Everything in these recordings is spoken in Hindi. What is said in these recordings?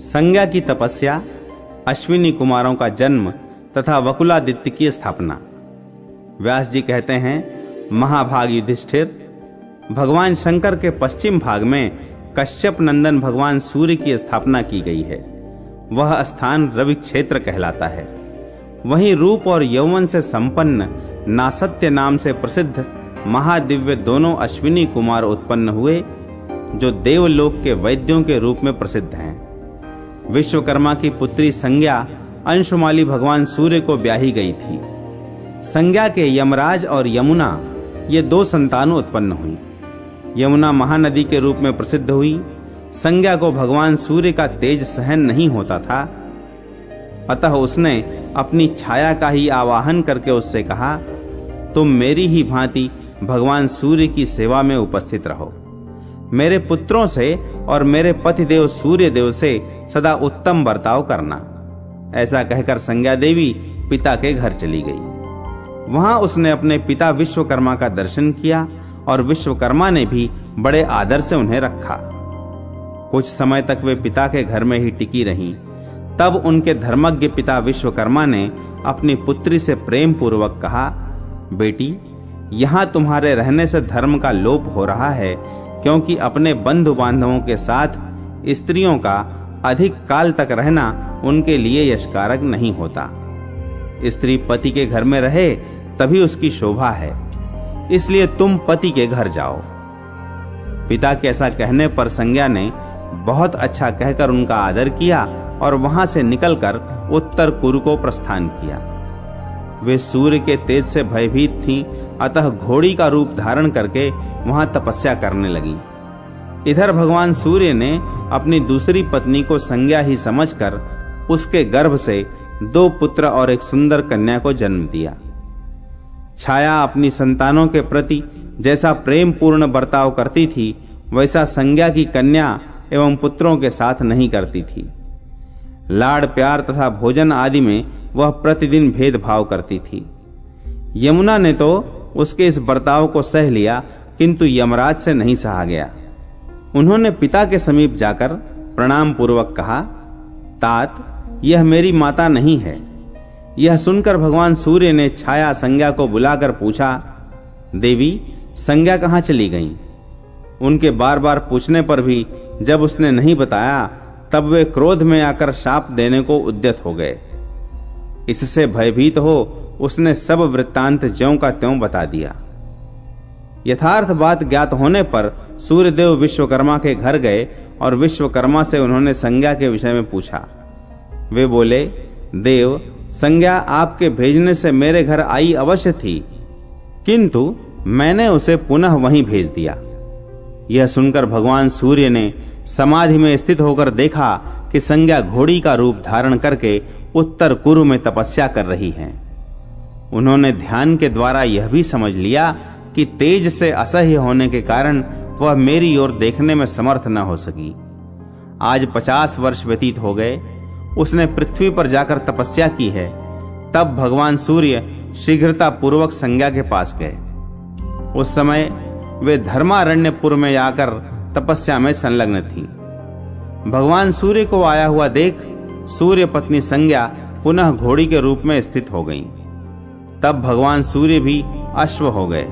संज्ञा की तपस्या, अश्विनी कुमारों का जन्म तथा वकुलादित्य की स्थापना। व्यास जी कहते हैं, महाभाग युधिष्ठिर, भगवान शंकर के पश्चिम भाग में कश्यप नंदन भगवान सूर्य की स्थापना की गई है। वह स्थान रवि क्षेत्र कहलाता है। वहीं रूप और यौवन से संपन्न नासत्य नाम से प्रसिद्ध महादिव्य दोनों अश्विनी कुमार उत्पन्न हुए, जो देवलोक के वैद्यों के रूप में प्रसिद्ध हैं। विश्वकर्मा की पुत्री संज्ञा अंशुमाली भगवान सूर्य को ब्याही गई थी। संज्ञा के यमराज और यमुना ये दो संतान उत्पन्न हुई। यमुना महानदी के रूप में प्रसिद्ध हुई। संज्ञा को भगवान सूर्य का तेज सहन नहीं होता था, अतः उसने अपनी छाया का ही आवाहन करके उससे कहा, तुम मेरी ही भांति भगवान सूर्य की सेवा में उपस्थित रहो। मेरे पुत्रों से और मेरे पतिदेव सूर्य देव से सदा उत्तम बर्ताव करना। ऐसा कहकर संज्ञा देवी पिता के घर चली गई। वहां उसने अपने पिता विश्वकर्मा का दर्शन किया और विश्वकर्मा ने भी बड़े आदर से उन्हें रखा। कुछ समय तक वे पिता के घर में ही टिकी रहीं। तब उनके धर्मज्ञ पिता विश्वकर्मा ने अपनी पुत्री से प्रेम पूर्वक कहा, बेटी, यहां तुम्हारे रहने से धर्म का लोप हो रहा है, क्योंकि अपने बंधु बांधवों के साथ स्त्रियों का अधिक काल तक रहना उनके लिए यशकारक नहीं होता। स्त्री पति के घर में रहे तभी उसकी शोभा है, इसलिए तुम पति के घर जाओ। पिता के ऐसा कहने पर संज्ञा ने बहुत अच्छा कहकर उनका आदर किया और वहां से निकलकर उत्तर कुरु को प्रस्थान किया। वे सूर्य के तेज से भयभीत थीं, अतः घोड़ी का रूप धारण करके वहां तपस्या करने लगी। इधर भगवान सूर्य ने अपनी दूसरी पत्नी को संज्ञा ही समझकर उसके गर्भ से 2 पुत्र और एक सुंदर कन्या को जन्म दिया। छाया अपनी संतानों के प्रति जैसा प्रेम पूर्ण बर्ताव करती थी, वैसा संज्ञा की कन्या एवं पुत्रों के साथ नहीं करती थी। लाड़ प्यार तथा भोजन आदि में वह प्रतिदिन भेदभाव करती थी। यमुना ने तो उसके इस बर्ताव को सह लिया, किंतु यमराज से नहीं सहा गया। उन्होंने पिता के समीप जाकर प्रणाम पूर्वक कहा, तात, यह मेरी माता नहीं है। यह सुनकर भगवान सूर्य ने छाया संज्ञा को बुलाकर पूछा, देवी, संज्ञा कहाँ चली गईं? उनके बार बार पूछने पर भी जब उसने नहीं बताया, तब वे क्रोध में आकर शाप देने को उद्यत हो गए। इससे भयभीत हो उसने सब वृत्तांत ज्यों का त्यों बता दिया। यथार्थ बात ज्ञात होने पर सूर्यदेव विश्वकर्मा के घर गए और विश्वकर्मा से उन्होंने संज्ञा के विषय में पूछा। वे बोले, देव, संज्ञा आपके भेजने से मेरे घर आई अवश्य थी, किंतु मैंने उसे पुनः वहीं भेज दिया। यह सुनकर भगवान सूर्य ने समाधि में स्थित होकर देखा कि संज्ञा घोड़ी का रूप धारण करके उत्तर कुरु में तपस्या कर रही हैं। उन्होंने ध्यान के द्वारा यह भी समझ लिया कि तेज से असह्य होने के कारण वह मेरी ओर देखने में समर्थ न हो सकी। आज 50 वर्ष व्यतीत हो गए। उसने पृथ्वी पर जाकर तपस्या की है। तब भगवान सूर्य शीघ्रता पूर्वक संज्ञा के पास गए। उस समय वे धर्मारण्यपुर में आकर तपस्या में संलग्न थी। भगवान सूर्य को आया हुआ देख सूर्य पत्नी संज्ञा पुनः घोड़ी के रूप में स्थित हो गईं। तब भगवान सूर्य भी अश्व हो गए।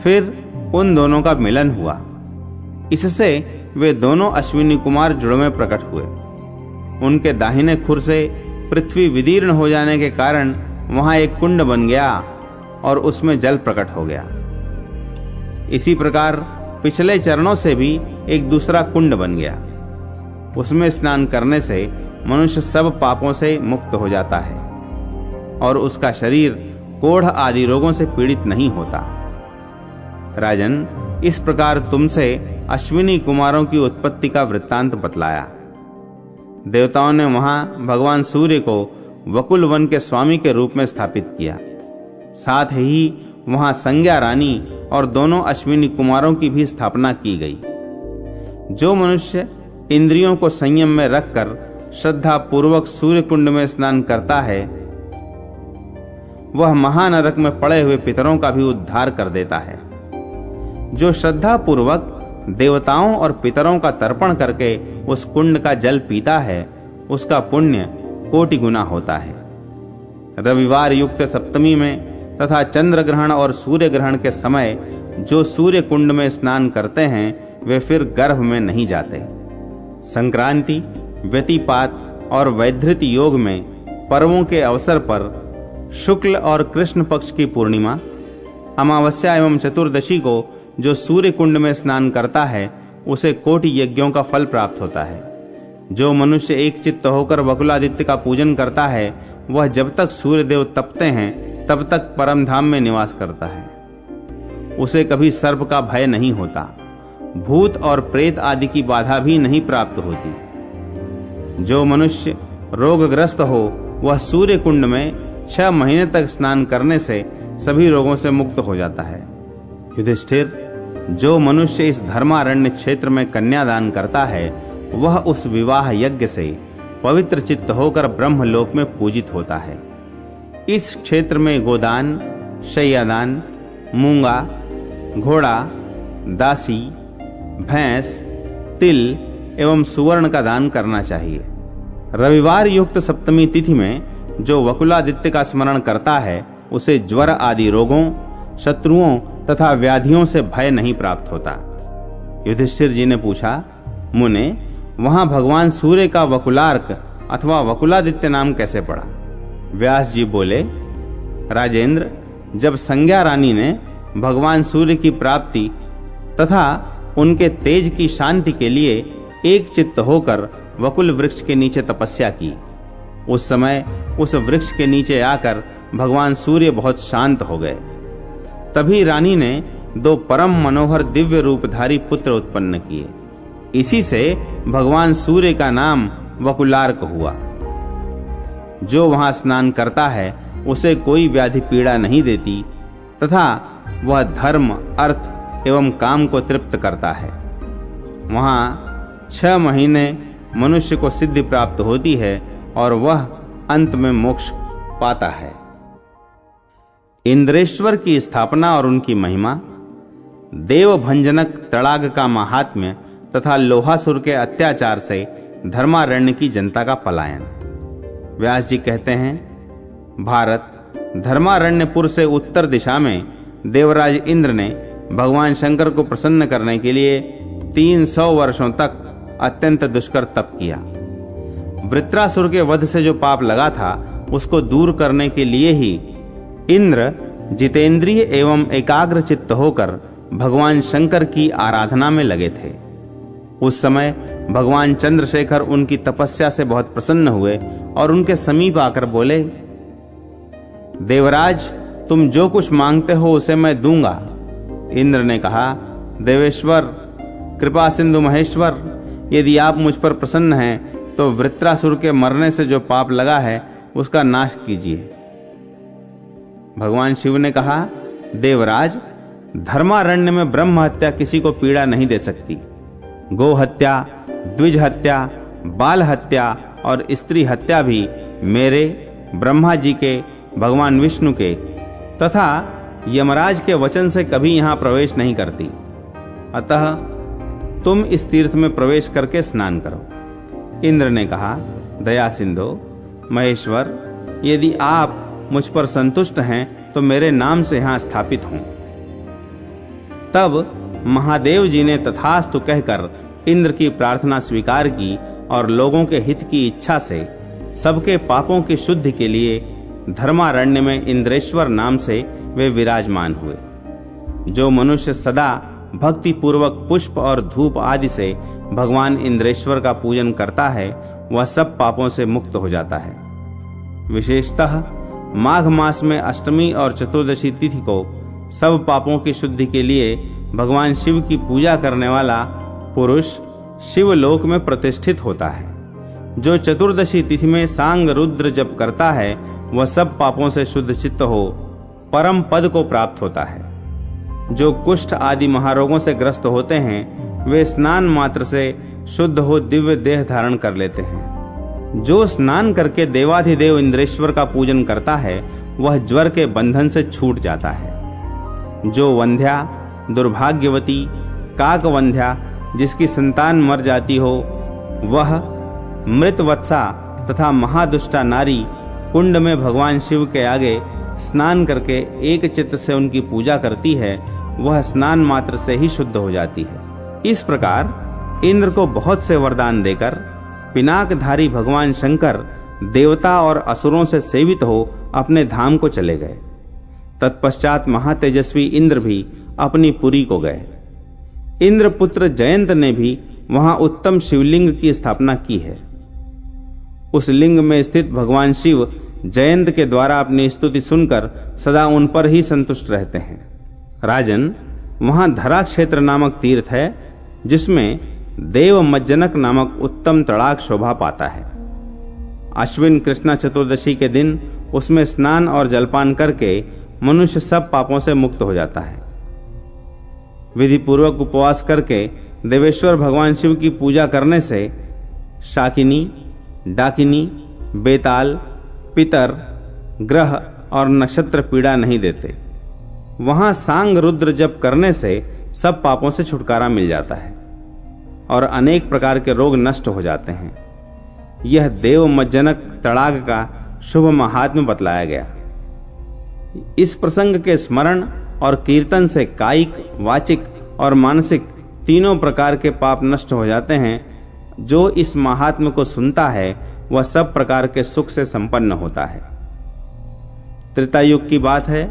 फिर उन दोनों का मिलन हुआ। इससे वे दोनों अश्विनी कुमार जुड़वे प्रकट हुए। उनके दाहिने खुर से पृथ्वी विदीर्ण हो जाने के कारण वहां एक कुंड बन गया और उसमें जल प्रकट हो गया। इसी प्रकार पिछले चरणों से भी एक दूसरा कुंड बन गया। उसमें स्नान करने से मनुष्य सब पापों से मुक्त हो जाता है और उसका शरीर कोढ़ आदि रोगों से पीड़ित नहीं होता। राजन, इस प्रकार तुमसे अश्विनी कुमारों की उत्पत्ति का वृत्तांत बतलाया। देवताओं ने वहां भगवान सूर्य को वकुल वन के स्वामी के रूप में स्थापित किया। साथ ही वहां संज्ञा रानी और दोनों अश्विनी कुमारों की भी स्थापना की गई। जो मनुष्य इंद्रियों को संयम में रखकर श्रद्धा पूर्वक सूर्य कुंड में स्नान करता है, वह महानरक में पड़े हुए पितरों का भी उद्धार कर देता है। जो श्रद्धा पूर्वक देवताओं और पितरों का तर्पण करके उस कुंड का जल पीता है, उसका पुण्य कोटि गुना होता है। रविवार युक्त सप्तमी में तथा चंद्र ग्रहण और सूर्य ग्रहण के समय जो सूर्य कुंड में स्नान करते हैं वे फिर गर्भ में नहीं जाते। संक्रांति, व्यतिपात और वैधृत योग में पर्वों के अवसर पर शुक्ल और कृष्ण पक्ष की पूर्णिमा, अमावस्या एवं चतुर्दशी को जो सूर्य कुंड में स्नान करता है उसे कोटि यज्ञों का फल प्राप्त होता है। जो मनुष्य एक चित्त होकर वकुलादित्य का पूजन करता है वह जब तक सूर्य देव तपते हैं तब तक परम धाम में निवास करता है। उसे कभी सर्प का भय नहीं होता, भूत और प्रेत आदि की बाधा भी नहीं प्राप्त होती। जो मनुष्य रोगग्रस्त हो वह सूर्य कुंड में 6 महीने तक स्नान करने से सभी रोगों से मुक्त हो जाता है। युधिष्ठिर, जो मनुष्य इस धर्मारण्य क्षेत्र में कन्यादान करता है वह उस विवाह यज्ञ से पवित्र चित्त होकर ब्रह्मलोक में पूजित होता है। इस क्षेत्र में गोदान, शय्यादान, मूंगा, घोड़ा, दासी, भैंस, तिल एवं सुवर्ण का दान करना चाहिए। रविवार युक्त सप्तमी तिथि में जो वकुलादित्य का स्मरण करता है उसे ज्वर आदि रोगों, शत्रुओं तथा व्याधियों से भय नहीं प्राप्त होता। युधिष्ठिर जी ने पूछा, मुने, वहां भगवान सूर्य का वकुलार्क अथवा वकुलादित्य नाम कैसे पड़ा? व्यास जी बोले, राजेंद्र, जब संज्ञा रानी ने भगवान सूर्य की प्राप्ति तथा उनके तेज की शांति के लिए एक चित्त होकर वकुल वृक्ष के नीचे तपस्या की, उस समय उस वृक्ष के नीचे आकर भगवान सूर्य बहुत शांत हो गए। तभी रानी ने 2 परम मनोहर दिव्य रूपधारी पुत्र उत्पन्न किए। इसी से भगवान सूर्य का नाम वकुलार्क हुआ। जो वहां स्नान करता है उसे कोई व्याधि पीड़ा नहीं देती तथा वह धर्म, अर्थ एवं काम को तृप्त करता है। वहां 6 महीने मनुष्य को सिद्धि प्राप्त होती है और वह अंत में मोक्ष पाता है। इंद्रेश्वर की स्थापना और उनकी महिमा, देवभंजनक तड़ाग का महात्म्य तथा लोहासुर के अत्याचार से धर्मारण्य की जनता का पलायन। व्यास जी कहते हैं, भारत, धर्मारण्यपुर से उत्तर दिशा में देवराज इंद्र ने भगवान शंकर को प्रसन्न करने के लिए 300 वर्षों तक अत्यंत दुष्कर तप किया। वृत्रासुर के वध से जो पाप लगा था उसको दूर करने के लिए ही इंद्र जितेंद्रिय एवं एकाग्र चित्त होकर भगवान शंकर की आराधना में लगे थे। उस समय भगवान चंद्रशेखर उनकी तपस्या से बहुत प्रसन्न हुए और उनके समीप आकर बोले, देवराज, तुम जो कुछ मांगते हो उसे मैं दूंगा। इंद्र ने कहा, देवेश्वर, कृपा सिंधु महेश्वर, यदि आप मुझ पर प्रसन्न हैं तो वृत्रासुर के मरने से जो पाप लगा है उसका नाश कीजिए। भगवान शिव ने कहा, देवराज, धर्मारण्य में ब्रह्म हत्या किसी को पीड़ा नहीं दे सकती। गो हत्या, द्विज हत्या, बाल हत्या और स्त्री हत्या भी मेरे, ब्रह्मा जी के, भगवान विष्णु के तथा यमराज के वचन से कभी यहां प्रवेश नहीं करती। अतः तुम इस तीर्थ में प्रवेश करके स्नान करो। इंद्र ने कहा, दया सिंधु महेश्वर, यदि आप मुझ पर संतुष्ट हैं तो मेरे नाम से यहां स्थापित हों। तब महादेव जी ने तथास्तु कहकर इंद्र की प्रार्थना स्वीकार की और लोगों के हित की इच्छा से सबके पापों की शुद्धि के लिए धर्मारण्य में इंद्रेश्वर नाम से वे विराजमान हुए। जो मनुष्य सदा भक्ति पूर्वक पुष्प और धूप आदि से भगवान इंद्रेश्वर का पूजन करता है वह सब पापों से मुक्त हो जाता है। विशेषतः माघ मास में अष्टमी और चतुर्दशी तिथि को सब पापों की शुद्धि के लिए भगवान शिव की पूजा करने वाला पुरुष शिवलोक में प्रतिष्ठित होता है। जो चतुर्दशी तिथि में सांग रुद्र जप करता है वह सब पापों से शुद्ध चित्त हो परम पद को प्राप्त होता है। जो कुष्ठ आदि महारोगों से ग्रस्त होते हैं वे स्नान मात्र से शुद्ध हो दिव्य देह धारण कर लेते हैं। जो स्नान करके देवाधिदेव इंद्रेश्वर का पूजन करता है वह ज्वर के बंधन से छूट जाता है। जो वंध्या, दुर्भाग्यवती, काकवंध्या जिसकी संतान मर जाती हो वह, मृतवत्सा तथा महादुष्टा नारी कुंड में भगवान शिव के आगे स्नान करके एक चित्त से उनकी पूजा करती है, वह स्नान मात्र से ही शुद्ध हो जाती है। इस प्रकार इंद्र को बहुत से वरदान देकर पिनाकधारी भगवान शंकर देवता और असुरों से सेवित हो अपने धाम को चले गए। तत्पश्चात महातेजस्वी इंद्र भी अपनी पुरी को गए। इंद्रपुत्र जयंत ने भी वहां उत्तम शिवलिंग की स्थापना की है। उस लिंग में स्थित भगवान शिव जयंत के द्वारा अपनी स्तुति सुनकर सदा उन पर ही संतुष्ट रहते हैं। राजन, वहां धरा क्षेत्र नामक तीर्थ है जिसमें देवमज्जनक नामक उत्तम तड़ाक शोभा पाता है। अश्विन कृष्णा चतुर्दशी के दिन उसमें स्नान और जलपान करके मनुष्य सब पापों से मुक्त हो जाता है। विधि पूर्वक उपवास करके देवेश्वर भगवान शिव की पूजा करने से शाकिनी, डाकिनी, बेताल, पितर, ग्रह और नक्षत्र पीड़ा नहीं देते। वहां सांग रुद्र जप करने से सब पापों से छुटकारा मिल जाता है और अनेक प्रकार के रोग नष्ट हो जाते हैं। यह देवमज्जनक तड़ाग का शुभ महात्म्य बतलाया गया। इस प्रसंग के स्मरण और कीर्तन से कायिक, वाचिक और मानसिक तीनों प्रकार के पाप नष्ट हो जाते हैं। जो इस महात्म्य को सुनता है वह सब प्रकार के सुख से संपन्न होता है। त्रेता युग की बात है।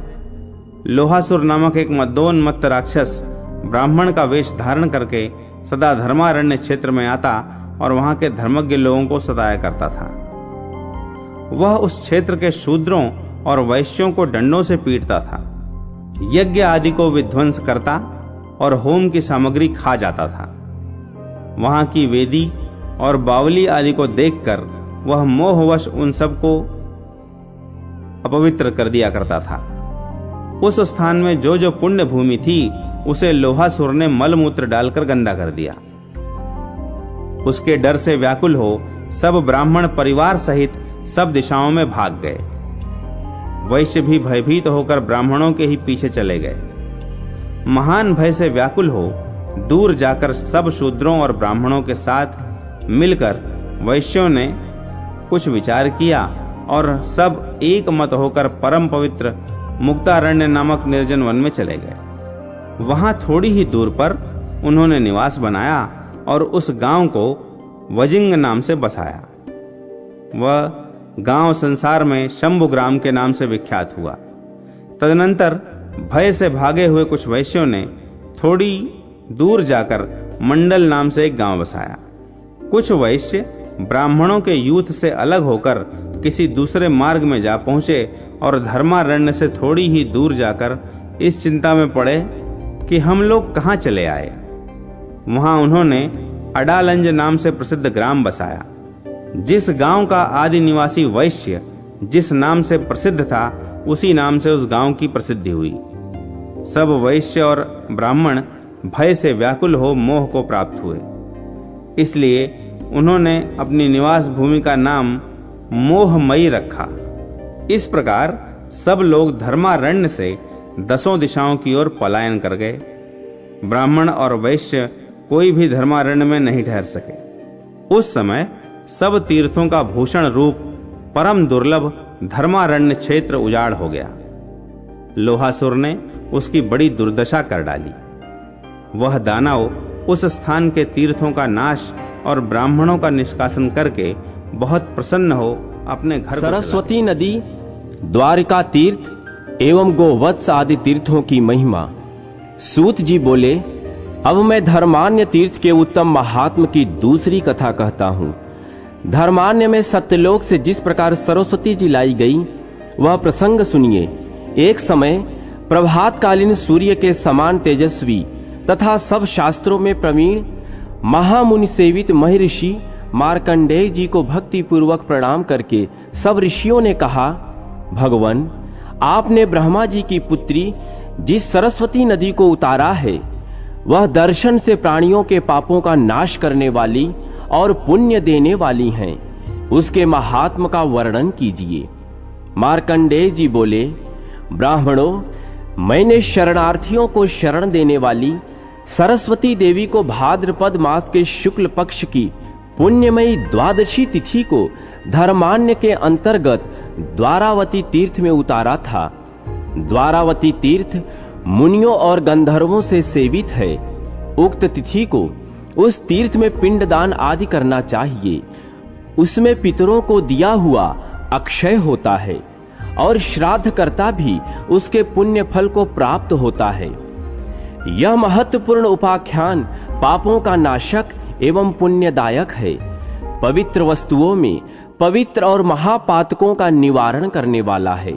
लोहासुर नामक एक मदोन्मत्त राक्षस ब्राह्मण का वेश धारण करके सदा धर्मारण्य क्षेत्र में आता और वहां के धर्मज्ञ लोगों को सताया करता था। वह उस क्षेत्र के शूद्रों और वैश्यों को डंडों से पीटता था, यज्ञ आदि को विध्वंस करता और होम की सामग्री खा जाता था। वहां की वेदी और बावली आदि को देखकर वह मोहवश उन सबको अपवित्र कर दिया करता था। उस स्थान में जो जो पुण्य भूमि थी उसे लोहासुर ने मलमूत्र डालकर गंदा कर दिया। उसके डर से व्याकुल हो सब ब्राह्मण परिवार सहित सब दिशाओं में भाग गए। वैश्य भी भयभीत होकर ब्राह्मणों के ही पीछे चले गए। महान भय से व्याकुल हो दूर जाकर सब शूद्रों और ब्राह्मणों के साथ मिलकर वैश्यों ने कुछ विचार किया और सब एक मत होकर परम पवित्र मुक्तारण्य नामक निर्जन वन में चले गए। वहां थोड़ी ही दूर पर उन्होंने निवास बनाया और उस गांव को वजिंग नाम से बसाया। वह गांव संसार में शंभुग्राम के नाम से विख्यात हुआ। तदनंतर भय से भागे हुए कुछ वैश्यों ने थोड़ी दूर जाकर मंडल नाम से एक गांव बसाया। कुछ वैश्य ब्राह्मणों के यूथ से अलग होकर किसी दूसरे मार्ग में जा पहुंचे और धर्मारण्य से थोड़ी ही दूर जाकर इस चिंता में पड़े कि हम लोग कहां चले आए। वहां उन्होंने अडालंज नाम से प्रसिद्ध ग्राम बसाया। जिस गांव का आदि निवासी वैश्य जिस नाम से प्रसिद्ध था उसी नाम से उस गांव की प्रसिद्धि हुई। सब वैश्य और ब्राह्मण भय से व्याकुल हो मोह को प्राप्त हुए। इसलिए उन्होंने अपनी निवास भूमि का नाम मोहमयी रखा। इस प्रकार सब लोग धर्मारण्य से 10 दिशाओं की ओर पलायन कर गए। ब्राह्मण और वैश्य कोई भी धर्मारण्य में नहीं ठहर सके। उस समय सब तीर्थों का भूषण रूप परम दुर्लभ धर्मारण्य क्षेत्र उजाड़ हो गया। लोहासुर ने उसकी बड़ी दुर्दशा कर डाली। वह दानव उस स्थान के तीर्थों का नाश और ब्राह्मणों का निष्कासन करके बहुत प्रसन्न हो अपने घर सरस्वती नदी, द्वारिका तीर्थ एवं गोवत्स आदि तीर्थों की महिमा। सूत जी बोले, अब मैं धर्मान्य तीर्थ के उत्तम महात्म की दूसरी कथा कहता हूँ। धर्मान्य में सत्यलोक से जिस प्रकार सरस्वती जी लाई गई वह प्रसंग सुनिए। एक समय प्रभातकालीन सूर्य के समान तेजस्वी तथा सब शास्त्रों में प्रवीण महामुनि सेवित महर्षि मार्कंडेय जी को भक्ति पूर्वक प्रणाम करके सब ऋषियों ने कहा, भगवान, आपने ब्रह्मा जी की पुत्री जिस सरस्वती नदी को उतारा है वह दर्शन से प्राणियों के पापों का नाश करने वाली और पुण्य देने वाली हैं। उसके महात्म का वर्णन कीजिए। मार्कंडेय जी बोले, ब्राह्मणों, मैंने शरणार्थियों को शरण देने वाली सरस्वती देवी को भाद्रपद मास के शुक्ल पक्ष की पुण्यमयी द्वादशी तिथि को धर्मान्य के अंतर्गत द्वारावती तीर्थ में उतारा था। द्वारावती तीर्थ मुनियों और गंधर्वों से सेवित है। उक्त तिथि को उस तीर्थ में पिंडदान आदि करना चाहिए। उसमें पितरों को दिया हुआ अक्षय होता है और श्राद्धकर्ता भी उसके पुण्य फल को प्राप्त होता है। यह महत्वपूर्ण उपाख्यान पापों का नाशक एवं पुण्यदायक है। पवित्र वस्तुओं में पवित्र और महापातकों का निवारण करने वाला है।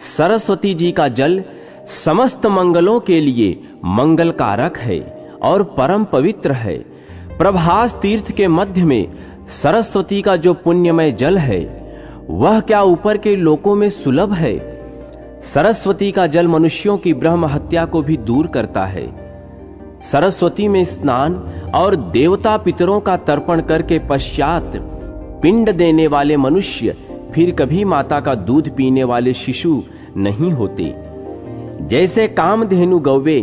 सरस्वती जी का जल समस्त मंगलों के लिए मंगलकारक है और परम पवित्र है। प्रभास तीर्थ के मध्य में सरस्वती का जो पुण्यमय जल है वह क्या ऊपर के लोकों में सुलभ है। सरस्वती का जल मनुष्यों की ब्रह्म हत्या को भी दूर करता है। सरस्वती में स्नान और देवता पितरों का तर्पण करके पश्चात पिंड देने वाले मनुष्य फिर कभी माता का दूध पीने वाले शिशु नहीं होते। जैसे कामधेनु गौवे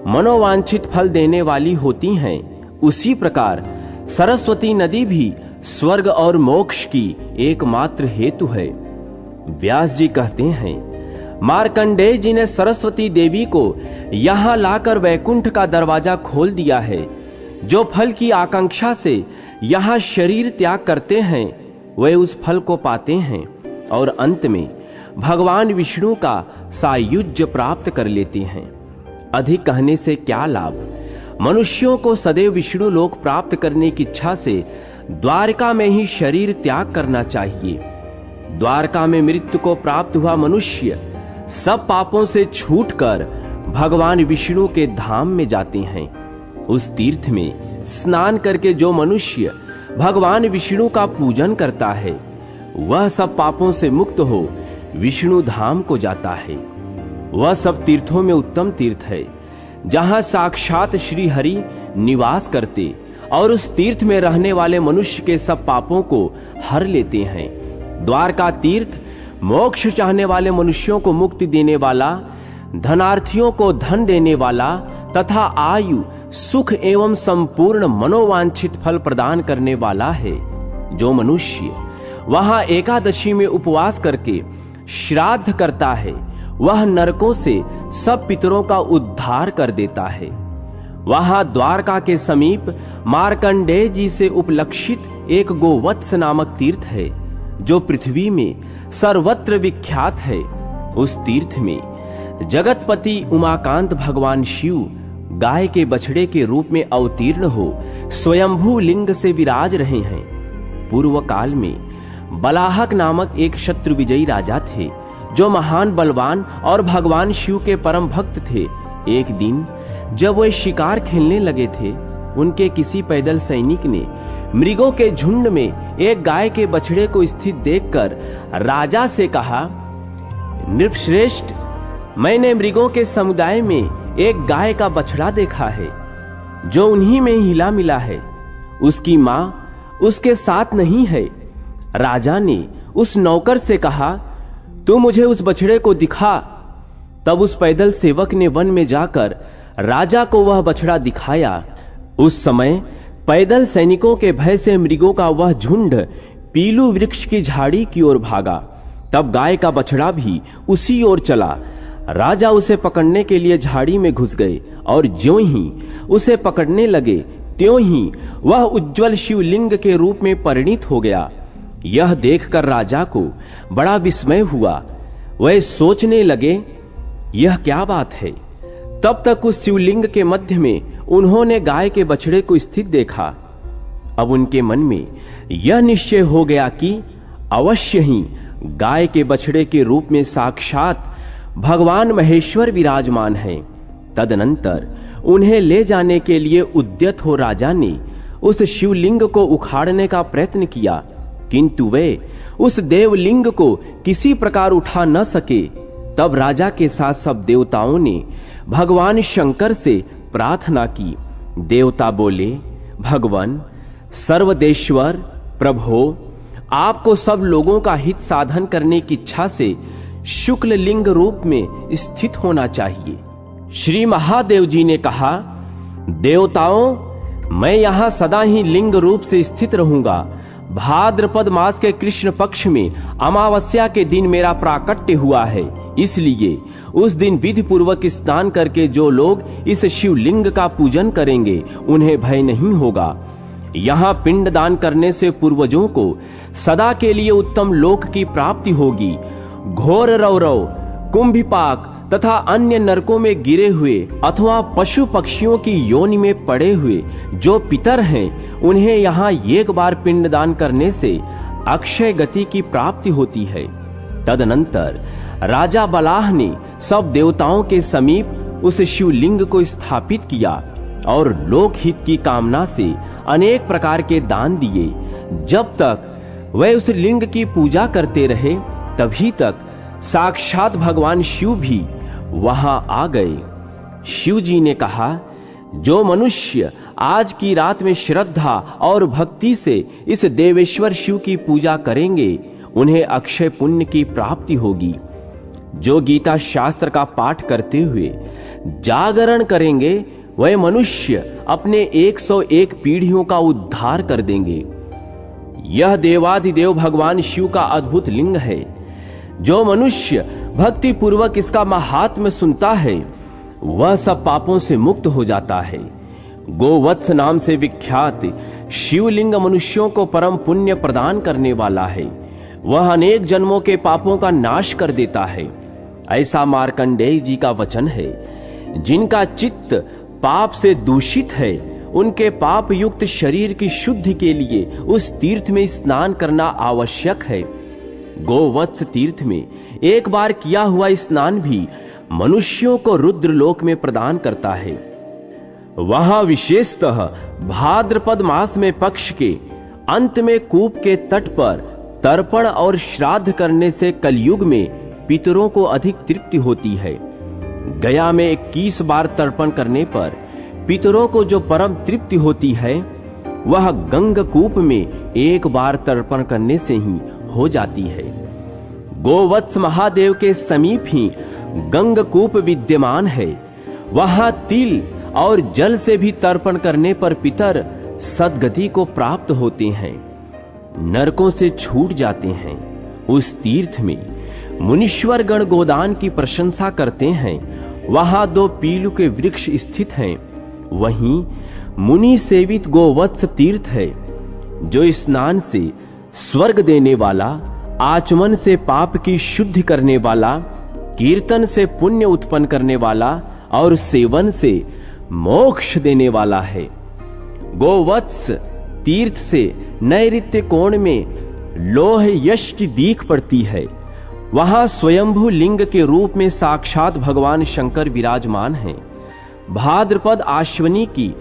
मनोवांछित फल देने वाली होती हैं, उसी प्रकार सरस्वती नदी भी स्वर्ग और मोक्ष की एकमात्र हेतु है। व्यास जी कहते हैं, मार्कंडेय जी ने सरस्वती देवी को यहां लाकर वैकुंठ का दरवाजा खोल दिया है। जो फल की आकांक्षा से यहां शरीर त्याग करते हैं वे उस फल को पाते हैं और अंत में भगवान विष्णु का सायुज्य प्राप्त कर लेते हैं। अधिक कहने से क्या लाभ। मनुष्यों को सदैव विष्णु लोक प्राप्त करने की इच्छा से द्वारका में ही शरीर त्याग करना चाहिए। द्वारका में मृत्यु को प्राप्त हुआ मनुष्य सब पापों से छूटकर भगवान विष्णु के धाम में जाते हैं। उस तीर्थ में स्नान करके जो मनुष्य भगवान विष्णु का पूजन करता है वह सब पापों से मुक्त हो विष्णु धाम को जाता है। वह सब तीर्थों में उत्तम तीर्थ है जहां साक्षात श्री हरि निवास करते और उस तीर्थ में रहने वाले मनुष्य के सब पापों को हर लेते हैं। द्वारका तीर्थ मोक्ष चाहने वाले मनुष्यों को मुक्ति देने वाला, धनार्थियों को धन देने वाला तथा आयु सुख एवं संपूर्ण मनोवांछित फल प्रदान करने वाला है। जो मनुष्य वहां एकादशी में उपवास करके श्राद्ध करता है वह नरकों से सब पितरों का उद्धार कर देता है। वहां द्वारका के समीप मार्कंडेय जी से उपलक्षित एक गोवत्स नामक तीर्थ है जो पृथ्वी में सर्वत्र विख्यात है। उस तीर्थ में जगतपति उमाकांत भगवान शिव गाय के बछड़े के रूप में अवतीर्ण हो स्वयंभू लिंग से विराज रहे हैं। पूर्व काल में बलाहक नामक एक शत्रु विजयी राजा थे जो महान बलवान और भगवान शिव के परम भक्त थे। एक दिन जब वे शिकार खेलने लगे थे, उनके किसी पैदल सैनिक ने मृगों के झुंड में एक गाय के बछड़े को स्थित देखकर राजा से कहा, नृपश्रेष्ठ, मैंने मृगों के समुदाय में एक गाय का बछड़ा देखा है जो उन्हीं में हिला मिला है। उसकी मां उसके साथ नहीं है। राजा ने उस नौकर से कहा, तू मुझे उस बछड़े को दिखा। तब उस पैदल सेवक ने वन में जाकर राजा को वह बछड़ा दिखाया। उस समय पैदल सैनिकों के भय से मृगों का वह झुंड पीलू वृक्ष की झाड़ी की ओर भागा। तब गाय का बछड़ा भी उसी ओर चला। राजा उसे पकड़ने के लिए झाड़ी में घुस गए और ज्यों ही उसे पकड़ने लगे त्यों ही वह उज्जवल शिवलिंग के रूप में परिणित हो गया। यह देखकर राजा को बड़ा विस्मय हुआ। वह सोचने लगे, यह क्या बात है। तब तक उस शिवलिंग के मध्य में उन्होंने गाय के बछड़े को स्थित देखा। अब उनके मन में यह निश्चय हो गया कि अवश्य ही गाय के बछड़े के रूप में साक्षात भगवान महेश्वर विराजमान हैं। तदनंतर उन्हें ले जाने के लिए उद्यत हो राजा ने उस शिवलिंग को उखाड़ने का प्रयत्न किया, किंतु वे उस देवलिंग को किसी प्रकार उठा न सके। तब राजा के साथ सब देवताओं ने भगवान शंकर से प्रार्थना की। देवता बोले, भगवान सर्वदेश्वर प्रभो, आपको सब लोगों का हित साधन करने की इच्छा से शुक्ल लिंग रूप में स्थित होना चाहिए। श्री महादेव जी ने कहा, देवताओं, मैं यहाँ सदा ही लिंग रूप से स्थित रहूंगा। भाद्रपद मास के कृष्ण पक्ष में अमावस्या के दिन मेरा प्राकट्य हुआ है, इसलिए उस दिन विधि पूर्वक स्नान करके जो लोग इस शिवलिंग का पूजन करेंगे उन्हें भय नहीं होगा। यहाँ पिंडदान करने से पूर्वजों को सदा के लिए उत्तम लोक की प्राप्ति होगी। घोर रौरव, कुंभिपाक तथा अन्य नरकों में गिरे हुए अथवा पशु पक्षियों की योनि में पड़े हुए जो पितर हैं, उन्हें यहाँ एक बार पिंडदान करने से अक्षय गति की प्राप्ति होती है। तदनंतर राजा बलाह ने सब देवताओं के समीप उस शिवलिंग को स्थापित किया और लोकहित की कामना से अनेक प्रकार के दान दिए। जब तक वे उस लिंग की पूजा करते रहे, तभी तक साक्षात भगवान शिव भी वहां आ गए। शिव जी ने कहा, जो मनुष्य आज की रात में श्रद्धा और भक्ति से इस देवेश्वर शिव की पूजा करेंगे, उन्हें अक्षय पुण्य की प्राप्ति होगी। जो गीता शास्त्र का पाठ करते हुए जागरण करेंगे, वह मनुष्य अपने 101 पीढ़ियों का उद्धार कर देंगे। यह देवाधिदेव भगवान शिव का अद्भुत लिंग है। जो मनुष्य भक्ति पूर्वक इसका महात्म्य सुनता है, वह सब पापों से मुक्त हो जाता है। गोवत्स नाम से विख्यात शिवलिंग मनुष्यों को परम पुण्य प्रदान करने वाला है। वह अनेक जन्मों के पापों का नाश कर देता है। ऐसा मार्कंडेय जी का वचन है। जिनका चित्त पाप से दूषित है, उनके पाप युक्त शरीर की शुद्धि के लिए उस तीर्थ में स्नान करना आवश्यक है। गोवत्स तीर्थ में एक बार किया हुआ स्नान भी मनुष्यों को रुद्रलोक में प्रदान करता है। वहां विशेषतः भाद्रपद मास में पक्ष के अंत में कूप के तट पर तर्पण और श्राद्ध करने से कलयुग में पितरों को अधिक तृप्ति होती है। गया में 21 बार तर्पण करने पर पितरों को जो परम तृप्ति होती है, वह गंगकूप में एक बार तर्पण करने से ही हो जाती है। गोवत्स महादेव के समीप ही गंगकूप विद्यमान है। वहां तिल और जल से भी तर्पण करने पर पितर सद्गति को प्राप्त होते हैं, नरकों से छूट जाते हैं। उस तीर्थ में मुनीश्वर गण गोदान की प्रशंसा करते हैं। वहां 2 पीलू के वृक्ष स्थित हैं। वहीं मुनि सेवित गोवत्स तीर्थ है, जो स्नान से स्वर्ग देने वाला, आचमन से पाप की शुद्धि करने वाला, कीर्तन से पुण्य उत्पन्न करने वाला और सेवन से मोक्ष देने वाला है। गोवत्स तीर्थ से नैऋत्य कोण में लोह यष्टि दीख पड़ती है। वहां स्वयंभू लिंग के रूप में साक्षात भगवान शंकर विराजमान हैं। भाद्रपद आश्विनी की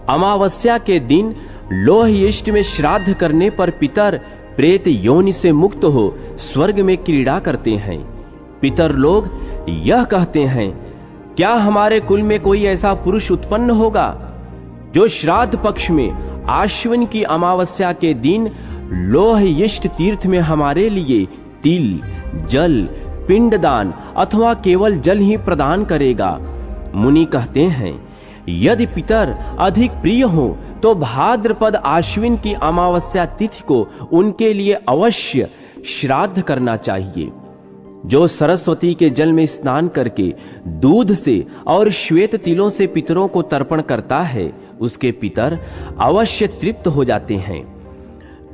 अमावस्या के दिन लोह यष्टि में श्राद्ध करने पर पितर प्रेत योनि से मुक्त हो स्वर्ग में क्रीड़ा करते हैं। पितर लोग यह कहते हैं, क्या हमारे कुल में कोई ऐसा पुरुष उत्पन्न होगा जो श्राद्ध पक्ष में आश्विन की अमावस्या के दिन लोह यष्टि तीर्थ में हमारे लिए तिल, जल, पिंडदान अथवा केवल जल ही प्रदान करेगा। मुनि कहते हैं, यदि पितर अधिक प्रिय हो तो भाद्रपद आश्विन की अमावस्या तिथि को उनके लिए अवश्य श्राद्ध करना चाहिए। जो सरस्वती के जल में स्नान करके दूध से और श्वेत तिलों से पितरों को तर्पण करता है, उसके पितर अवश्य तृप्त हो जाते हैं।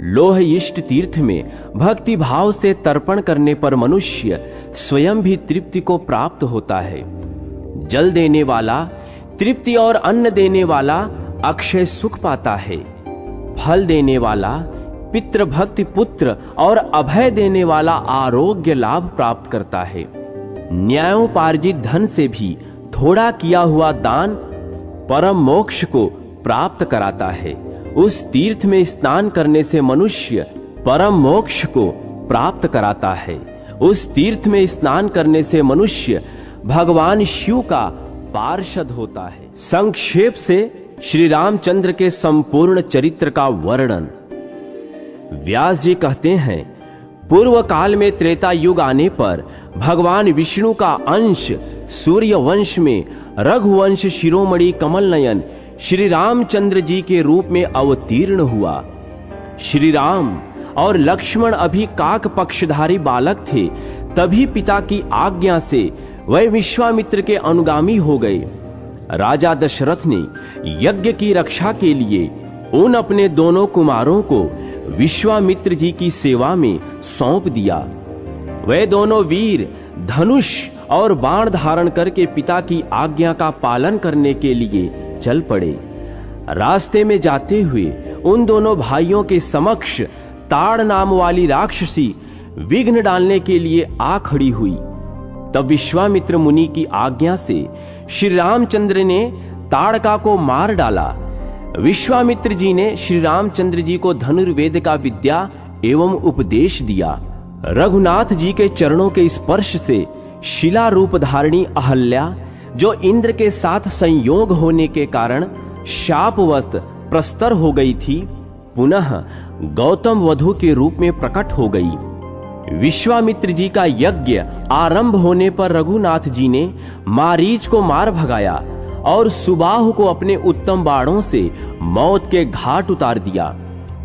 लोह यष्टि तीर्थ में भक्ति भाव से तर्पण करने पर मनुष्य स्वयं भी तृप्ति को प्राप्त होता है। जल देने वाला तृप्ति और अन्न देने वाला अक्षय सुख पाता है। फल देने वाला पितृ भक्ति पुत्र और अभय देने वाला आरोग्य लाभ प्राप्त करता है। न्यायोपार्जित धन से भी थोड़ा किया हुआ दान परम मोक्ष को प्राप्त कराता है। उस तीर्थ में स्नान करने से मनुष्य परम मोक्ष को प्राप्त कराता है। उस तीर्थ में स्नान करने से मनुष्य भगवान शिव का पार्षद होता है। संक्षेप से श्री रामचंद्र के संपूर्ण चरित्र का वर्णन। व्यास जी कहते हैं, पूर्व काल में त्रेता युग आने पर भगवान विष्णु का अंश सूर्य वंश में रघुवंश शिरोमणि कमल नयन श्री रामचंद्र जी के रूप में अवतीर्ण हुआ। श्री राम और लक्ष्मण अभी काक पक्षधारी बालक थे, तभी पिता की आज्ञा से वह विश्वामित्र के अनुगामी हो गए। राजा दशरथ ने यज्ञ की रक्षा के लिए उन अपने दोनों कुमारों को विश्वामित्र जी की सेवा में सौंप दिया। वे दोनों वीर धनुष और बाण धारण करके पिता की आज्ञा का पालन करने के लिए चल पड़े। रास्ते में जाते हुए उन दोनों भाइयों के समक्ष ताड़ नाम वाली राक्षसी विघ्न डालने के लिए आ खड़ी हुई। तब विश्वामित्र मुनि की आज्ञा से श्री रामचंद्र ने ताड़का को मार डाला। विश्वामित्र जी ने श्री रामचंद्र जी को धनुर्वेद का विद्या एवं उपदेश दिया। रघुनाथ जी के चरणों के स्पर्श से शिला रूप धारिणी अहल्या, जो इंद्र के साथ संयोग होने के कारण शापवश प्रस्तर हो गई थी, पुनः गौतम वधु के रूप में प्रकट हो गई। विश्वामित्र जी का यज्ञ आरंभ होने पर रघुनाथ जी ने मारीच को मार भगाया और सुबाहु को अपने उत्तम बाणों से मौत के घाट उतार दिया।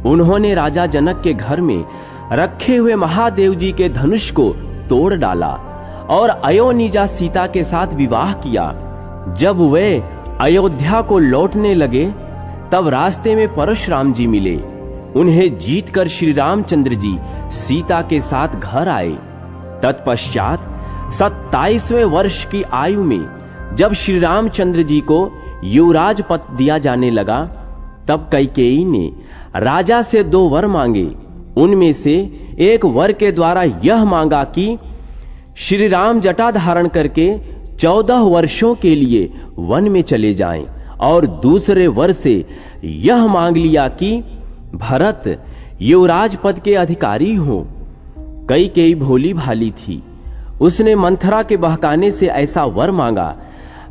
उन्होंने राजा जनक के घर में रखे हुए महादेव जी के धनुष को तोड़ डाला और अयोनिजा सीता के साथ विवाह किया। जब वे अयोध्या को लौटने लगे तब रास्ते में परशुराम जी मिले। उन्हें जीतकर श्री रामचंद्र जी सीता के साथ घर आए। तत्पश्चात 27वें वर्ष की आयु में जब श्री रामचंद्र जी को युवराज पद दिया जाने लगा, तब कैकेयी ने राजा से 2 वर मांगे। उनमें से एक वर के द्वारा यह मांगा कि श्री राम जटा धारण करके 14 वर्षों के लिए वन में चले जाएं, और दूसरे वर से यह मांग लिया कि भरत युवराज पद के अधिकारी हों। कैकेयी भोली भाली थी, उसने मंथरा के बहकाने से ऐसा वर मांगा।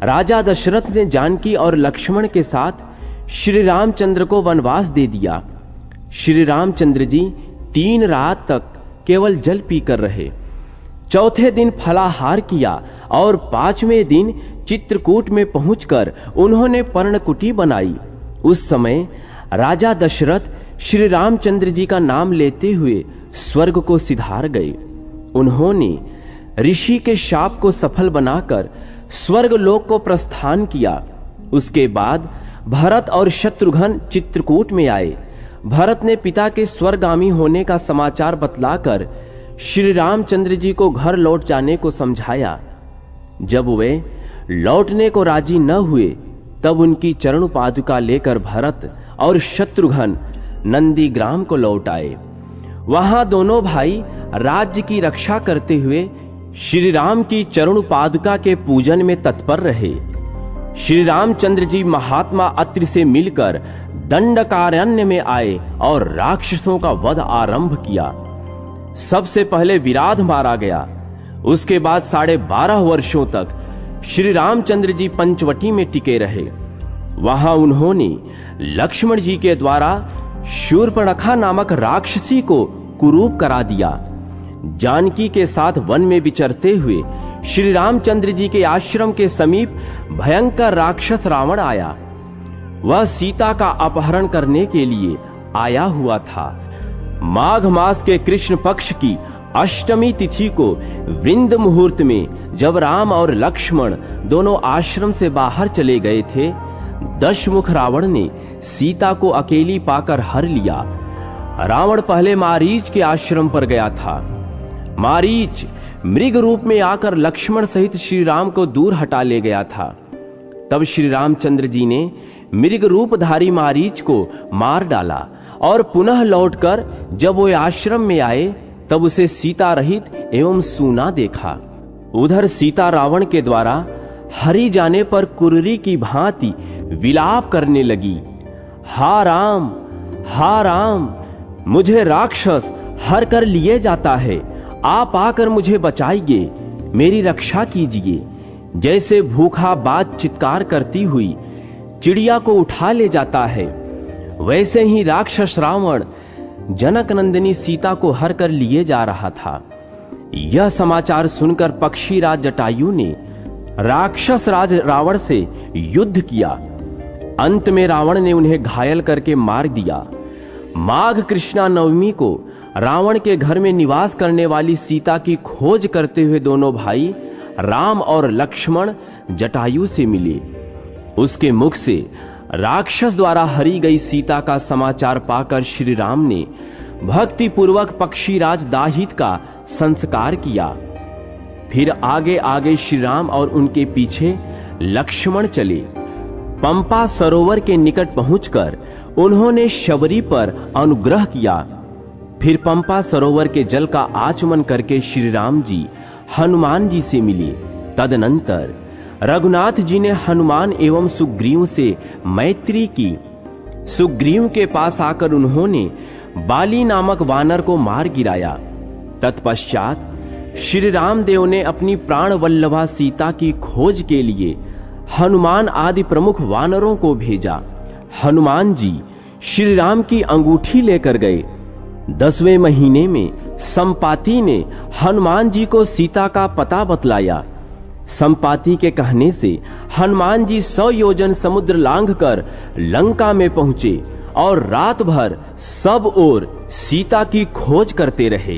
राजा दशरथ ने जानकी और लक्ष्मण के साथ श्री रामचंद्र को वनवास दे दिया। श्री रामचंद्र जी 3 रात तक केवल जल पीकर रहे। चौथे दिन फलाहार किया और 5वें दिन चित्रकूट में पहुंचकर उन्होंने पर्णकुटी बनाई। उस समय राजा दशरथ श्री रामचंद्र जी का नाम लेते हुए स्वर्ग को सिधार गए। उन्होंने ऋषि के शाप को सफल बनाकर स्वर्ग लोक को प्रस्थान किया। उसके बाद भरत और शत्रुघ्न चित्रकूट में आए। भरत ने पिता के स्वर्गामी होने का समाचार बतलाकर श्री रामचंद्र जी को घर लौट जाने को समझाया। जब वे लौटने को राजी न हुए, तब उनकी चरण पादुका लेकर भरत और शत्रुघ्न नंदीग्राम को लौट आए। वहां दोनों भाई राज्य की रक्षा करते हुए श्री राम की चरण पादुका के पूजन में तत्पर रहे। श्री रामचंद्र जी महात्मा अत्रि से मिलकर दंडकारण्य में आए और राक्षसों का वध आरंभ किया। सबसे पहले विराध मारा गया। उसके बाद 12.5 वर्षों तक श्री रामचंद्र जी पंचवटी में टिके रहे। वहां उन्होंने लक्ष्मण जी के द्वारा शूर्पणखा नामक राक्षसी को कुरूप करा दिया। जानकी के साथ वन में विचरते हुए श्री रामचंद्र जी के आश्रम के समीप भयंकर राक्षस रावण आया। वह सीता का अपहरण करने के लिए आया हुआ था। माघ मास के कृष्ण पक्ष की अष्टमी तिथि को वृंद मुहूर्त में जब राम और लक्ष्मण दोनों आश्रम से बाहर चले गए थे, दशमुख रावण ने सीता को अकेली पाकर हर लिया। रावण पहले मारीच के आश्रम पर गया था। मारीच मृग रूप में आकर लक्ष्मण सहित श्री राम को दूर हटा ले गया था। तब श्री रामचंद्र जी ने मृग रूपधारी मारीच को मार डाला और पुनः लौटकर जब वो आश्रम में आए, तब उसे सीता रहित एवं सूना देखा। उधर सीता रावण के द्वारा हरी जाने पर कुर्री की भांति विलाप करने लगी। हा राम, मुझे राक्षस हर कर लिए जाता है। आप आकर मुझे बचाइए, मेरी रक्षा कीजिए। जैसे भूखा बाज चित्कार करती हुई चिड़िया को उठा ले जाता है, वैसे ही राक्षस रावण जनक नंदिनी सीता को हर कर लिए जा रहा था। यह समाचार सुनकर पक्षीराज जटायु ने राक्षस राज रावण से युद्ध किया। अंत में रावण ने उन्हें घायल करके मार दिया। माघ कृष्णा नवमी को रावण के घर में निवास करने वाली सीता की खोज करते हुए दोनों भाई राम और लक्ष्मण जटायु से मिले। उसके मुख से राक्षस द्वारा हरी गई सीता का समाचार पाकर श्री राम ने भक्ति पूर्वक पक्षीराज दाहित का संस्कार किया। फिर आगे आगे श्री राम और उनके पीछे लक्ष्मण चले। पंपा सरोवर के निकट पहुंचकर उन्होंने शबरी पर अनुग्रह किया। फिर पंपा सरोवर के जल का आचमन करके श्री राम जी हनुमान जी से मिले। तदनंतर रघुनाथ जी ने हनुमान एवं सुग्रीव से मैत्री की। सुग्रीव के पास आकर उन्होंने बाली नामक वानर को मार गिराया। तत्पश्चात श्री रामदेव ने अपनी प्राण वल्लभा सीता की खोज के लिए हनुमान आदि प्रमुख वानरों को भेजा। हनुमान जी श्री राम की अंगूठी लेकर गए। 10वें महीने में संपाति ने हनुमान जी को सीता का पता बतलाया। संपाति के कहने से हनुमान जी 100 योजन समुद्र लांघकर लंका में पहुंचे और रात भर सब ओर सीता की खोज करते रहे।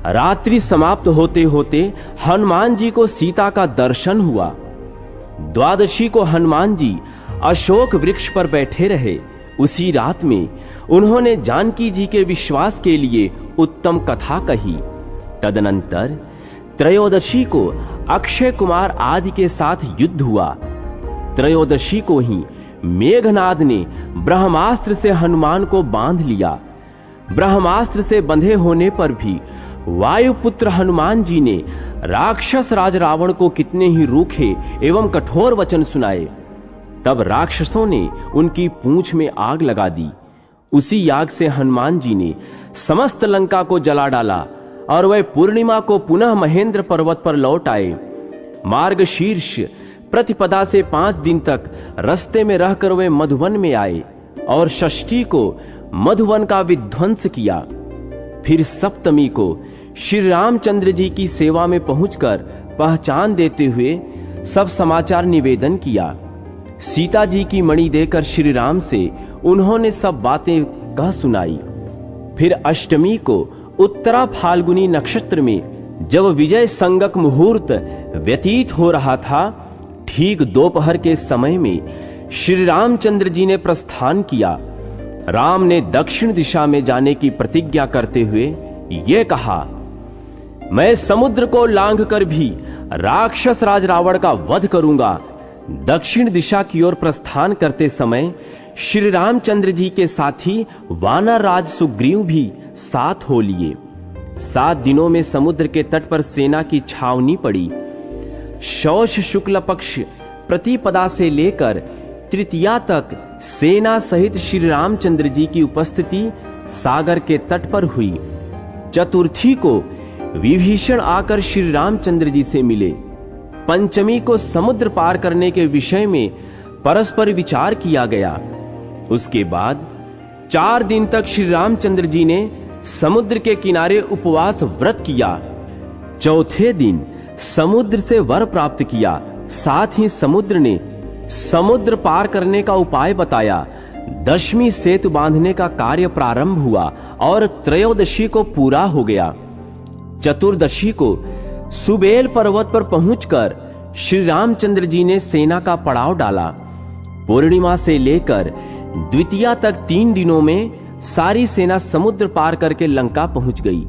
रात्रि समाप्त होते होते हनुमान जी को सीता का दर्शन हुआ। द्वादशी को हनुमान जी अशोक वृक्ष पर बैठे रहे। उसी रात में उन्होंने जानकी जी के विश्वास के लिए उत्तम कथा कही। तदनंतर त्रयोदशी को अक्षय कुमार आदि के साथ युद्ध हुआ। त्रयोदशी को ही मेघनाद ने ब्रह्मास्त्र से हनुमान को बांध लिया। ब्रह्मास्त्र से बंधे होने पर भी वायुपुत्र हनुमान जी ने राक्षस राज रावण को कितने ही रूखे एवं कठोर वचन सुनाए। तब राक्षसों ने उनकी पूंछ में आग लगा दी। उसी आग से हनुमान जी ने समस्त लंका को जला डाला और वह पूर्णिमा को पुनः महेंद्र पर्वत पर लौट आए। मार्गशीर्ष प्रतिपदा से 5 दिन तक रास्ते में रहकर वे मधुवन में आए और षष्ठी को मधुवन का विध्वंस किया। फिर सप्तमी को श्री रामचंद्र जी की सेवा में पहुंचकर पहचान देते हुए सब समाचार निवेदन किया। सीता जी की मणि देकर श्री राम से उन्होंने सब बातें कह सुनाई। फिर अष्टमी को उत्तरा फाल्गुनी नक्षत्र में जब विजय संगक मुहूर्त व्यतीत हो रहा था, ठीक दोपहर के समय में श्री रामचंद्र जी ने प्रस्थान किया। राम ने दक्षिण दिशा में जाने की प्रतिज्ञा करते हुए ये कहा, मैं समुद्र को लांघकर भी राक्षस राज रावण का वध करूंगा। दक्षिण दिशा की ओर प्रस्थान करते समय श्री रामचंद्र जी के साथी वानर राज सुग्रीव भी साथ हो लिए। 7 दिनों में समुद्र के तट पर सेना की छावनी पड़ी। शौष शुक्ल पक्ष प्रतिपदा से लेकर तृतीया तक सेना सहित श्री रामचंद्र जी की उपस्थिति सागर के तट पर हुई। चतुर्थी को विभीषण आकर श्री रामचंद्र जी से मिले। पंचमी को समुद्र पार करने के विषय में परस्पर विचार किया गया। उसके बाद 4 दिन तक श्री रामचंद्र जी ने समुद्र के किनारे उपवास व्रत किया। चौथे दिन समुद्र से वर प्राप्त किया। साथ ही समुद्र ने समुद्र पार करने का उपाय बताया। 10वीं सेतु बांधने का कार्य प्रारंभ हुआ और त्रयोदशी को पूरा हो गया। चतुर्दशी को सुबेल पर्वत पर पहुंचकर श्री रामचंद्र जी ने सेना का पड़ाव डाला। पूर्णिमा से लेकर द्वितीया तक 3 दिनों में सारी सेना समुद्र पार करके लंका पहुंच गई।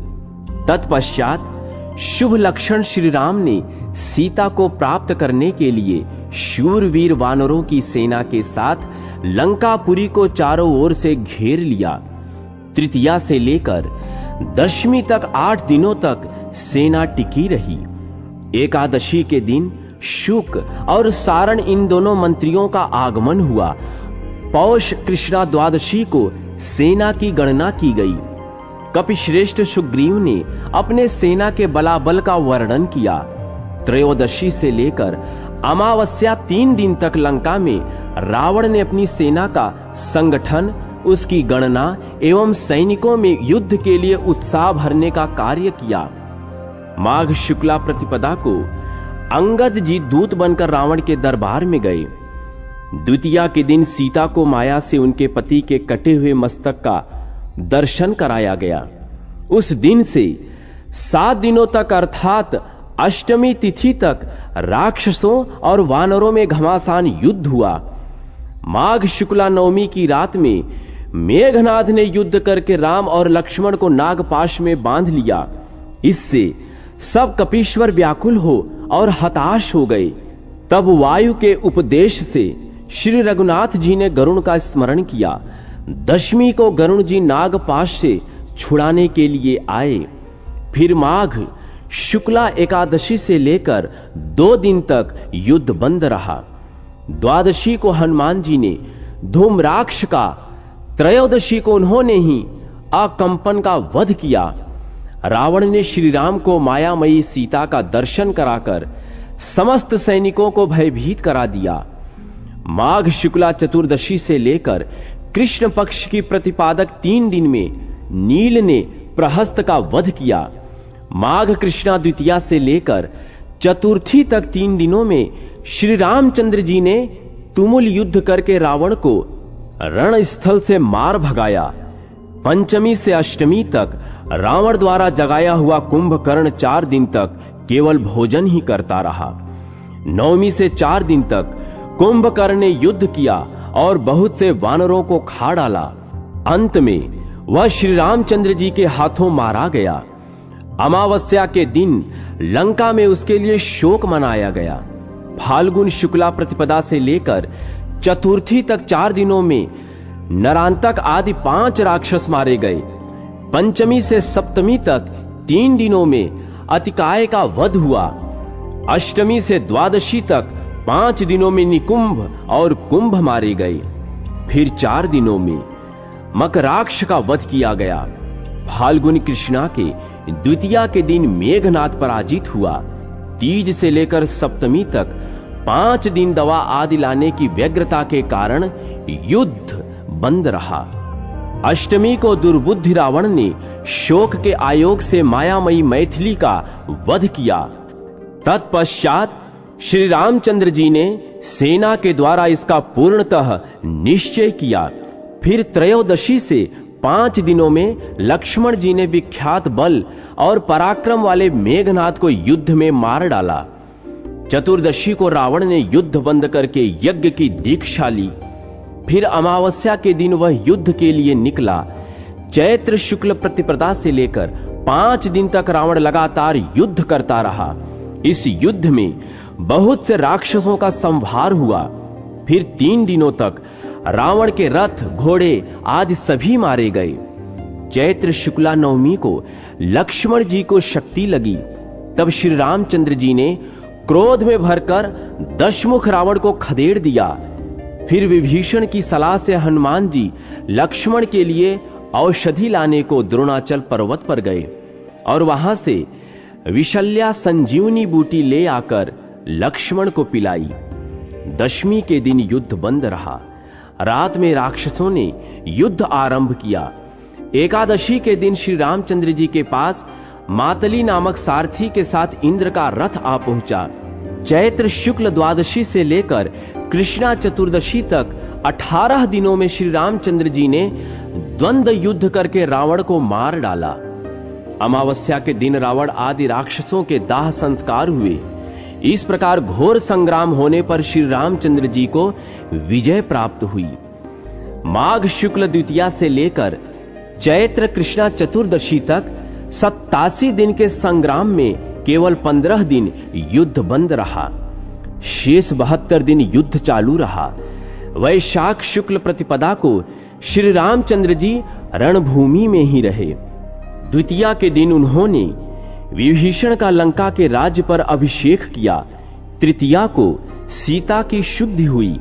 तत्पश्चात शुभ लक्षण श्री राम ने सीता को प्राप्त करने के लिए शूरवीर वानरों की सेना के साथ लंकापुरी को चारों ओर से घेर लिया। तृतीया से लेकर 10वीं तक 8 दिनों तक सेना टिकी रही। एकादशी के दिन शुक और सारण इन दोनों मंत्रियों का आगमन हुआ। पौष कृष्णा द्वादशी को सेना की गणना की गई। कपिश्रेष्ठ सुग्रीव ने अपने सेना के बलाबल का वर्णन किया। त्रयोदशी से लेकर अमावस्या 3 दिन तक लंका में रावण ने अपनी सेना का संगठन, उसकी गणना एवं सैनिकों में युद्ध के लिए उत्साह भरने का कार्य किया। माघ शुक्ला प्रतिपदा को अंगद जी दूत बनकर रावण के दरबार में गए। द्वितीया के दिन सीता को माया से उनके पति के कटे हुए मस्तक का दर्शन कराया गया। उस दिन से 7 दिनों तक अर्थात अष्टमी तिथि तक राक्षसों और वानरों में घमासान युद्ध हुआ। माघ शुक्ला नवमी की रात में मेघनाद ने युद्ध करके राम और लक्ष्मण को नागपाश में बांध लिया। इससे सब कपीश्वर व्याकुल हो और हताश हो गए। तब वायु के उपदेश से श्री रघुनाथ जी ने गरुण का स्मरण किया। दशमी को गरुण जी नागपाश से छुड़ाने के लिए आए। फिर माघ शुक्ला एकादशी से लेकर 2 दिन तक युद्ध बंद रहा। द्वादशी को हनुमान जी ने धूम्राक्ष का, त्रयोदशी को उन्होंने ही अकंपन का वध किया। रावण ने श्री राम को मायामयी सीता का दर्शन कराकर समस्त सैनिकों को भयभीत करा दिया। माघ शुक्ला चतुर्दशी से लेकर कृष्ण पक्ष की प्रतिपादक 3 दिन में नील ने प्रहस्त का वध किया। माघ कृष्णा द्वितीया से लेकर चतुर्थी तक 3 दिनों में श्री रामचंद्र जी ने तुमुल युद्ध करके रावण को रण स्थल से मार भगाया। पंचमी से अष्टमी तक रावण द्वारा जगाया हुआ कुंभकर्ण 4 दिन तक केवल भोजन ही करता रहा। नवमी से 4 दिन तक कुंभकर्ण ने युद्ध किया और बहुत से वानरों को खा डाला। अंत में वह श्री रामचंद्र जी के हाथों मारा गया। अमावस्या के दिन लंका में उसके लिए शोक मनाया गया। फाल्गुन शुक्ला प्रतिपदा से लेकर चतुर्थी तक 4 दिनों में नरांतक आदि 5 राक्षस मारे गए। पंचमी से सप्तमी तक 3 दिनों में अतिकाय का वध हुआ। अष्टमी से द्वादशी तक 5 दिनों में निकुंभ और कुंभ मारे गए। फिर 4 दिनों में मकराक्ष का वध किया गया। फाल्गुन कृष्णा के द्वितीया के दिन मेघनाद पराजित हुआ। तीज से लेकर सप्तमी तक 5 दिन दवा आदि लाने की व्यग्रता के कारण युद्ध बंद रहा। अष्टमी को दुर्बुद्धि रावण ने शोक के आयोग से मायामयी मैथिली का वध किया। तत्पश्चात श्री रामचंद्र जी ने सेना के द्वारा इसका पूर्णतः निश्चय किया। फिर त्रयोदशी से 5 दिनों में लक्ष्मण जी ने विख्यात बल और पराक्रम वाले मेघनाद को युद्ध में मार डाला। चतुर्दशी को रावण ने युद्ध बंद करके यज्ञ की दीक्षा ली। फिर अमावस्या के दिन वह युद्ध के लिए निकला। चैत्र शुक्ल प्रतिपदा से लेकर 5 दिन तक रावण लगातार युद्ध करता रहा। इस युद्ध में बहुत से राक्षसों का संहार हुआ। फिर 3 दिनों तक रावण के रथ, घोड़े आदि सभी मारे गए। चैत्र शुक्ला नवमी को लक्ष्मण जी को शक्ति लगी। तब श्री रामचंद्र जी ने क्रोध में भरकर दशमुख रावण को खदेड़ दिया। फिर विभीषण की सलाह से हनुमान जी लक्ष्मण के लिए औषधि लाने को द्रोणाचल पर्वत पर गए और वहां से विशल्या संजीवनी बूटी ले आकर लक्ष्मण को पिलाई। दशमी के दिन युद्ध बंद रहा। रात में राक्षसों ने युद्ध आरंभ किया। एकादशी के दिन श्री रामचंद्र जी के पास मातली नामक सारथी के साथ इंद्र का रथ आ पहुंचा। चैत्र शुक्ल द्वादशी से लेकर कृष्णा चतुर्दशी तक 18 दिनों में श्री रामचंद्र जी ने द्वंद्व युद्ध करके रावण को मार डाला। अमावस्या के दिन रावण आदि राक्षसों के दाह संस्कार हुए। इस प्रकार घोर संग्राम होने पर श्री रामचंद्र जी को विजय प्राप्त हुई। माघ शुक्ल द्वितीया से लेकर चैत्र कृष्णा चतुर्दशी तक 87 दिन के संग्राम में केवल 15 दिन युद्ध बंद रहा। शेष 72 दिन युद्ध चालू रहा। वैशाख शुक्ल प्रतिपदा को श्री रामचंद्र जी रणभूमि में ही रहे। द्वितीया के दिन उन्होंने विभीषण का लंका के राज्य पर अभिषेक किया। तृतीया को सीता की शुद्धि हुई।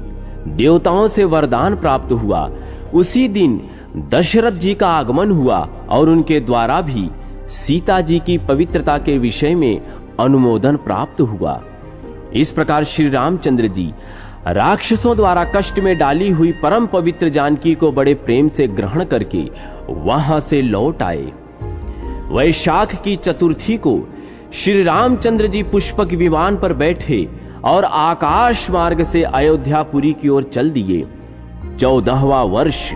देवताओं से वरदान प्राप्त हुआ। उसी दिन दशरथ जी का आगमन हुआ और उनके द्वारा भी सीता जी की पवित्रता के विषय में अनुमोदन प्राप्त हुआ। इस प्रकार श्री रामचंद्र जी राक्षसों द्वारा कष्ट में डाली हुई परम पवित्र जानकी को बड़े प्रेम से ग्रहण करके वहां से लौट आए। वैशाख की चतुर्थी को श्री रामचंद्र जी पुष्पक विमान पर बैठे और आकाश मार्ग से अयोध्यापुरी की ओर चल दिए। 14वां वर्ष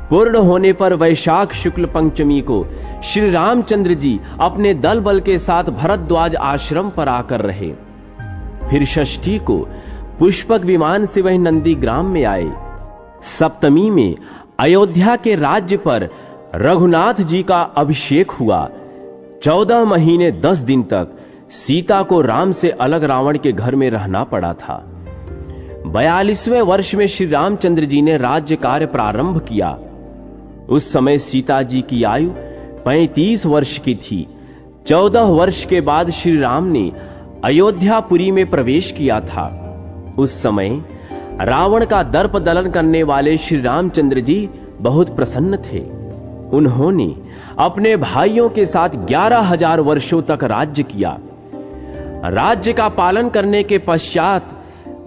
पूर्ण होने पर वैशाख शुक्ल पंचमी को श्री रामचंद्र जी अपने दल बल के साथ भरद्वाज आश्रम पर आकर रहे। फिर षष्ठी को पुष्पक विमान से वह नंदीग्राम में आए। सप्तमी में अयोध्या के राज्य पर रघुनाथ जी का अभिषेक हुआ। 14 महीने 10 दिन तक सीता को राम से अलग रावण के घर में रहना पड़ा था। 42वें वर्ष में श्री रामचंद्र जी ने राज्य कार्य प्रारंभ किया। उस समय सीता जी की आयु 35 वर्ष की थी। 14 वर्ष के बाद श्री राम ने अयोध्यापुरी में प्रवेश किया था। उस समय रावण का दर्प दलन करने वाले श्री रामचंद्र जी बहुत प्रसन्न थे। उन्होंने अपने भाइयों के साथ 11,000 वर्षों तक राज्य किया। राज्य का पालन करने के पश्चात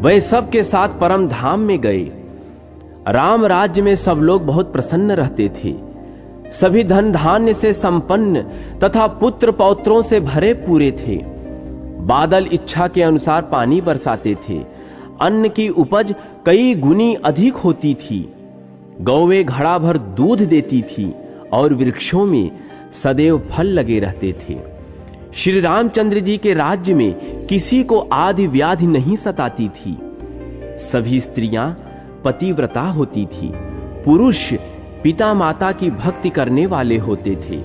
वह सबके साथ परम धाम में गए। राम राज्य में सब लोग बहुत प्रसन्न रहते थे। सभी धन धान्य से संपन्न तथा पुत्र पौत्रों से भरे पूरे थे। बादल इच्छा के अनुसार पानी बरसाते थे। अन्न की उपज कई गुनी अधिक होती थी। गौवें घड़ा भर दूध देती थी और वृक्षों में सदैव फल लगे रहते थे। श्री रामचंद्र जी के राज्य में किसी को आदि व्याधि नहीं सताती थी। सभी स्त्रियां पतिव्रता होती थी। पुरुष पिता माता की भक्ति करने वाले होते थे।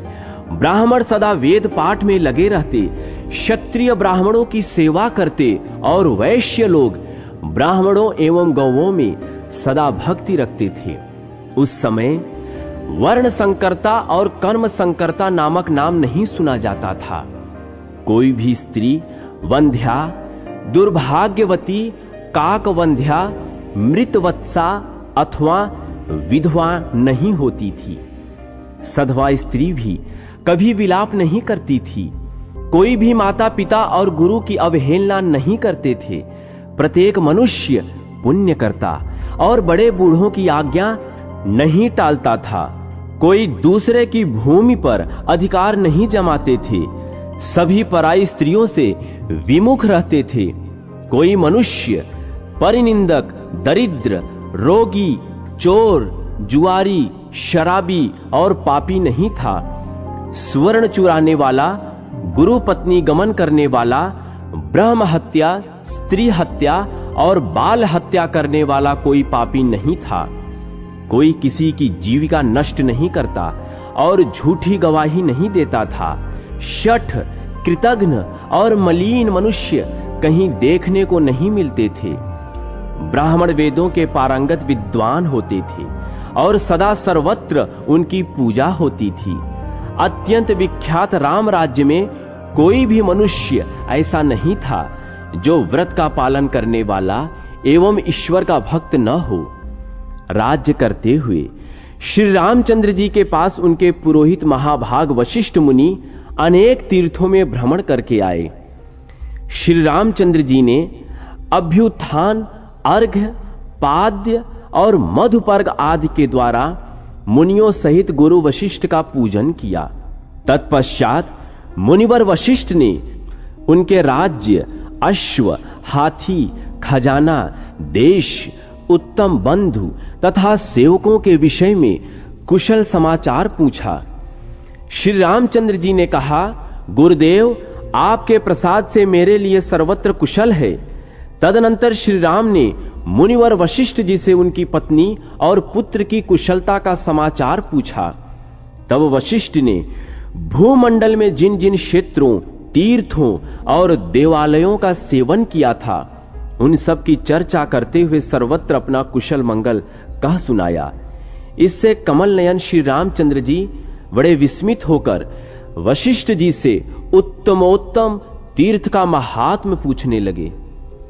ब्राह्मण सदा वेद पाठ में लगे रहते, क्षत्रिय ब्राह्मणों की सेवा करते और वैश्य लोग ब्राह्मणों एवं गौओं में सदा भक्ति रखते थे। उस समय वर्ण संकरता और कर्म संकरता नामक नाम नहीं सुना जाता था। कोई भी स्त्री वंध्या, दुर्भाग्यवती, काकवंध्या, मृतवत्सा अथवा विधवा नहीं होती थी। सधवा स्त्री भी कभी विलाप नहीं करती थी। कोई भी माता पिता और गुरु की अवहेलना नहीं करते थे। प्रत्येक मनुष्य पुण्य करता और बड़े बूढ़ों की आज्ञा नहीं टालता था। कोई दूसरे की भूमि पर अधिकार नहीं जमाते थे। सभी पराई स्त्रियों से विमुख रहते थे। कोई मनुष्य परिनिंदक, दरिद्र, रोगी, चोर, जुआरी, शराबी और पापी नहीं था। स्वर्ण चुराने वाला, गुरु पत्नी गमन करने वाला, ब्रह्म हत्या, स्त्री हत्या और बाल हत्या करने वाला कोई पापी नहीं था। कोई किसी की जीविका नष्ट नहीं करता और झूठी गवाही नहीं देता था। शठ, कृतघ्न और मलिन मनुष्य कहीं देखने को नहीं मिलते थे। ब्राह्मण वेदों के पारंगत विद्वान होते थे और सदा सर्वत्र उनकी पूजा होती थी। अत्यंत विख्यात राम राज्य में कोई भी मनुष्य ऐसा नहीं था जो व्रत का पालन करने वाला एवं ईश्वर का भक्त न हो। राज्य करते हुए श्री रामचंद्र जी के पास उनके पुरोहित महाभाग वशिष्ठ मुनि अनेक तीर्थों में भ्रमण करके आए। श्री रामचंद्र जी ने अभ्युत्थान, अर्घ्य, पाद्य और मधुपर्ग आदि के द्वारा मुनियों सहित गुरु वशिष्ठ का पूजन किया। तत्पश्चात मुनिवर वशिष्ठ ने उनके राज्य, अश्व, हाथी, खजाना, देश, उत्तम बंधु तथा सेवकों के विषय में कुशल समाचार पूछा। श्री रामचंद्र जी ने कहा, गुरुदेव, आपके प्रसाद से मेरे लिए सर्वत्र कुशल है। तदनंतर श्री राम ने मुनिवर वशिष्ठ जी से उनकी पत्नी और पुत्र की कुशलता का समाचार पूछा। तब वशिष्ठ ने भूमंडल में जिन जिन क्षेत्रों, तीर्थों और देवालयों का सेवन किया था उन सब की चर्चा करते हुए सर्वत्र अपना कुशल मंगल कह सुनाया। इससे कमल नयन श्री रामचंद्र जी बड़े विस्मित होकर वशिष्ठ जी से उत्तमोत्तम तीर्थ का महात्म्य पूछने लगे।